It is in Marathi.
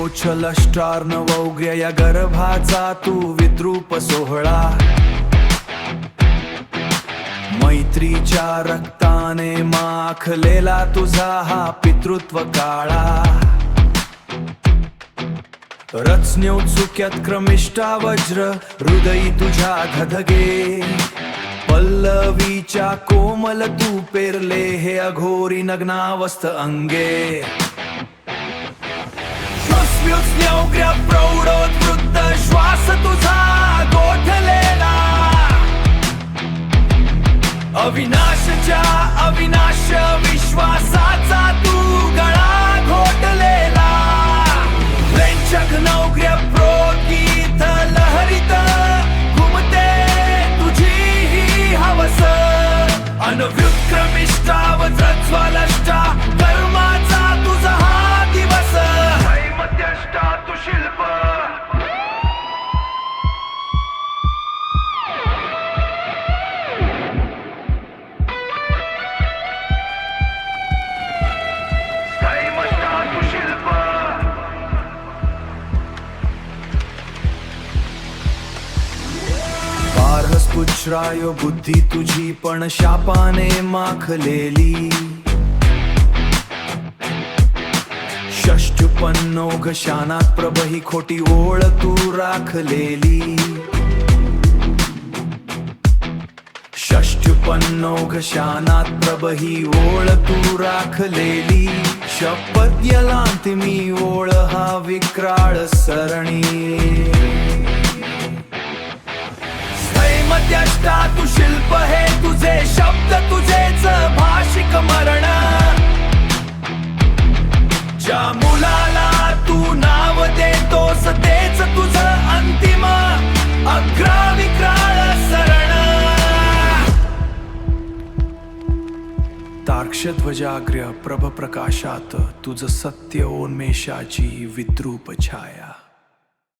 गोछलष्टार्णवौग्र्य या गर्भाचा तू विद्रूप सोहळा, मैत्रीच्या रक्ताने माखलेला तुझा हा पितृत्व काळा, रचन्योत्सुक्यात क्रमिष्ठा वज्र हृदयी तुझ्या धधगे, पल्लवीच्या कोमल तू पेरले हे अघोरी नग्नावस्थ अंगे, श्वासव्युत्स्न्यौग्र्य प्रौढोद्वृत्त श्वास तुझा गोठलेला, अविनाशच्या अविनाश विश्वासाचा तू गळा घोटलेला, नौग्र्य प्रोगीत लहरीत घुमते तुझी ही हवस, अनव्युत्क्रमिष्टावज्रज्वलष्टा कर्माचा तुझा हा दिवस, मध्यष्टा तू शिल्प पुच्छ्राय बुद्धी तुझी पण शापाने माखलेली, षष्ठपन्नोघ शानात प्रभही खोटी ओळ तू राखलेली, षष्ठपन्नोघ शानात प्रभही ओळ तू राखलेली, शपथ्यलांतिमी ओळ हा विक्राळ सरणी, मध्यष्टा तू शिल्प हे तुझे शब्द तुझेच भाषिक मरण, ज्या मुलाला तू नाव देतोस तेच तुझं अंतिम अग्राविक्राळ सरण, तार्क्ष्यध्वजाग्र्य प्रभ प्रकाशात तुझ सत्य उन्मेषाची विद्रूप छाया,